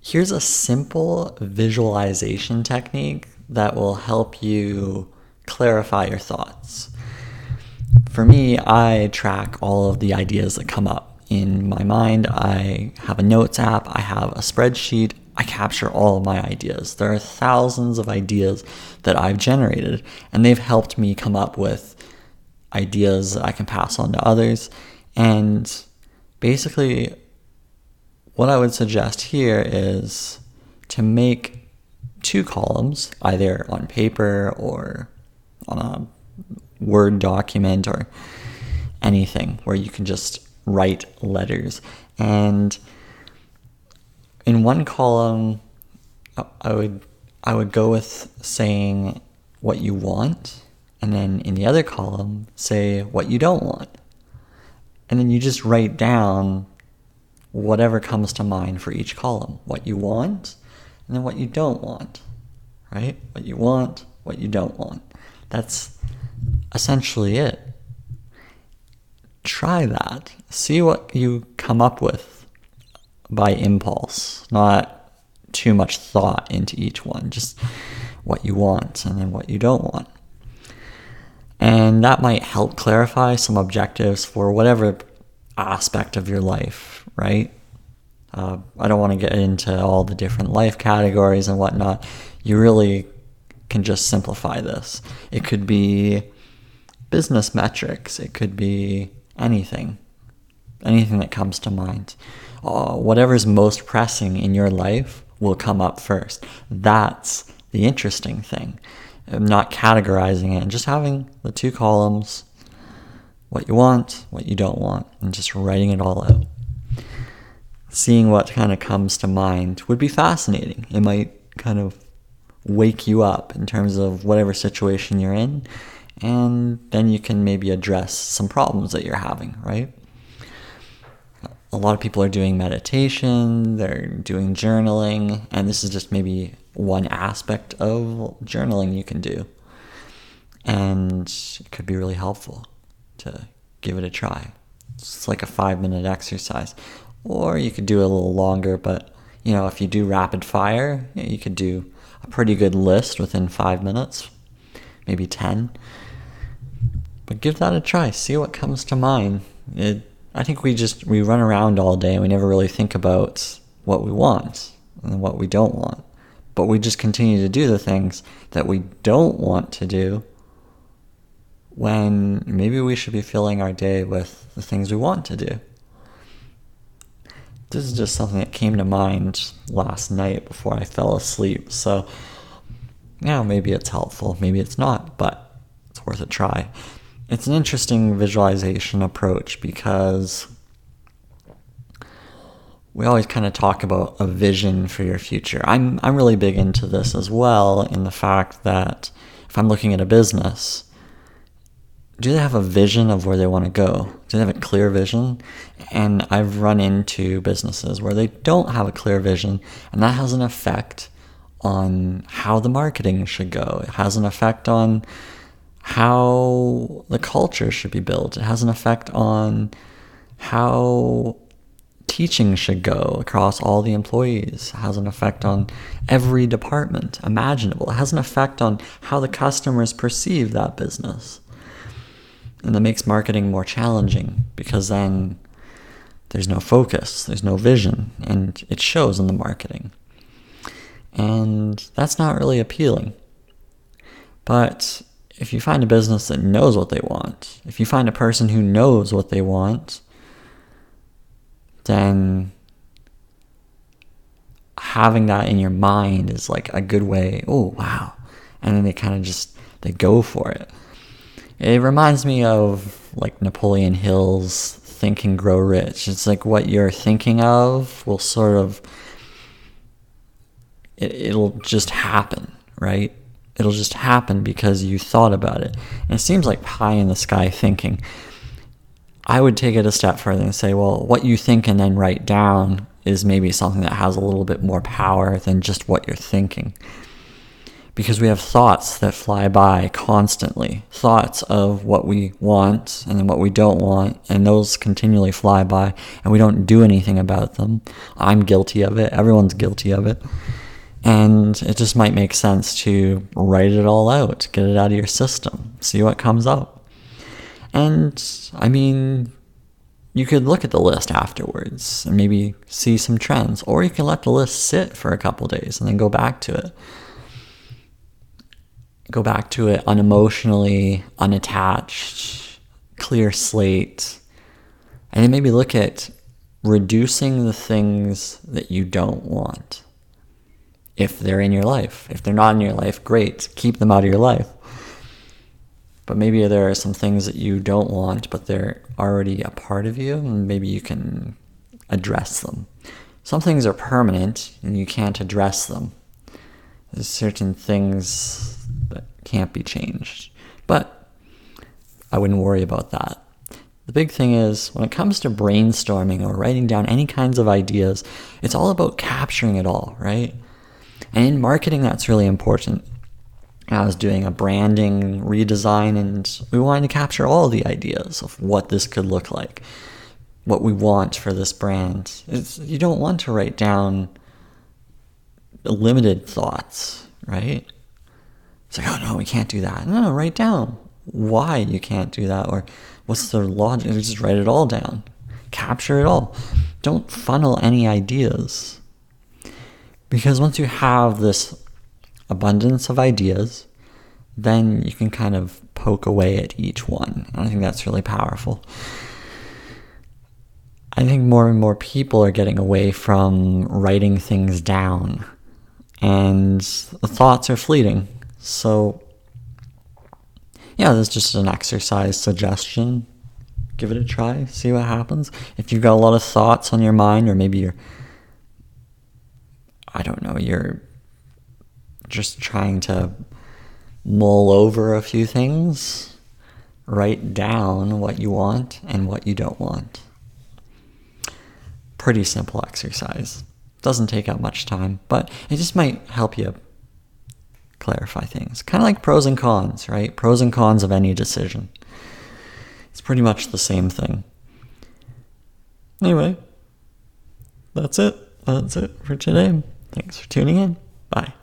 Here's a simple visualization technique that will help you clarify your thoughts. For me, I track all of the ideas that come up in my mind. I have a notes app, I have a spreadsheet, I capture all of my ideas. There are thousands of ideas that I've generated, and they've helped me come up with ideas that I can pass on to others. And basically, what I would suggest here is to make two columns, either on paper or on a Word document or anything where you can just write letters. And in one column, I would go with saying what you want, and then in the other column, say what you don't want. And then you just write down whatever comes to mind for each column. What you want, and then what you don't want, right? What you want, what you don't want. That's essentially it. Try that. See what you come up with by impulse, not too much thought into each one. Just what you want and then what you don't want. And that might help clarify some objectives for whatever aspect of your life, right? I don't want to get into all the different life categories and whatnot. You really can just simplify this. It could be business metrics. It could be anything that comes to mind. Whatever's most pressing in your life will come up first. That's the interesting thing. I'm not categorizing it and just having the two columns, what you want, what you don't want, and just writing it all out. Seeing what kind of comes to mind would be fascinating. It might kind of wake you up in terms of whatever situation you're in, and then you can maybe address some problems that you're having, right? A lot of people are doing meditation, they're doing journaling, and this is just maybe one aspect of journaling you can do. And it could be really helpful to give it a try. It's like a 5-minute exercise. Or you could do it a little longer, but if you do rapid fire, you could do a pretty good list within 5 minutes, maybe 10. But give that a try. See what comes to mind. I think we run around all day and we never really think about what we want and what we don't want. But we just continue to do the things that we don't want to do when maybe we should be filling our day with the things we want to do. This is just something that came to mind last night before I fell asleep. So, maybe it's helpful, maybe it's not, but it's worth a try. It's an interesting visualization approach because we always kind of talk about a vision for your future. I'm really big into this as well, in the fact that if I'm looking at a business, do they have a vision of where they want to go? Do they have a clear vision? And I've run into businesses where they don't have a clear vision, and that has an effect on how the marketing should go. It has an effect on how the culture should be built. It has an effect on how teaching should go across all the employees. It has an effect on every department imaginable. It has an effect on how the customers perceive that business. And that makes marketing more challenging because then there's no focus, there's no vision, and it shows in the marketing. And that's not really appealing. But if you find a business that knows what they want, if you find a person who knows what they want, then having that in your mind is like a good way. Oh, wow. And then they go for it. It reminds me of like Napoleon Hill's Think and Grow Rich. It's like what you're thinking of will sort of, it'll just happen, right? It'll just happen because you thought about it. And it seems like pie in the sky thinking. I would take it a step further and say, well, what you think and then write down is maybe something that has a little bit more power than just what you're thinking. because we have thoughts that fly by constantly. Thoughts of what we want and then what we don't want, and those continually fly by, and we don't do anything about them. I'm guilty of it. Everyone's guilty of it. And it just might make sense to write it all out, get it out of your system, see what comes up. And, I mean, you could look at the list afterwards and maybe see some trends, or you can let the list sit for a couple days and then go back to it. Go back to it unemotionally, unattached, clear slate, and then maybe look at reducing the things that you don't want. If they're in your life. If they're not in your life, great, keep them out of your life. But maybe there are some things that you don't want, but they're already a part of you, and maybe you can address them. Some things are permanent, and you can't address them. There's certain things that can't be changed. But I wouldn't worry about that. The big thing is, when it comes to brainstorming or writing down any kinds of ideas, it's all about capturing it all, right? And in marketing, that's really important. I was doing a branding redesign, and we wanted to capture all the ideas of what this could look like, what we want for this brand. You don't want to write down limited thoughts, right? It's like, oh no, we can't do that. No, write down why you can't do that, or what's the logic. Just write it all down. Capture it all. Don't funnel any ideas. Because once you have this abundance of ideas, then you can kind of poke away at each one. And I think that's really powerful. I think more and more people are getting away from writing things down, and the thoughts are fleeting. So, yeah, this is just an exercise suggestion. Give it a try, see what happens. If you've got a lot of thoughts on your mind, or maybe you're just trying to mull over a few things, write down what you want and what you don't want. Pretty simple exercise. Doesn't take up much time, but it just might help you clarify things. Kind of like pros and cons, right? Pros and cons of any decision. It's pretty much the same thing. Anyway, that's it. That's it for today. Thanks for tuning in. Bye.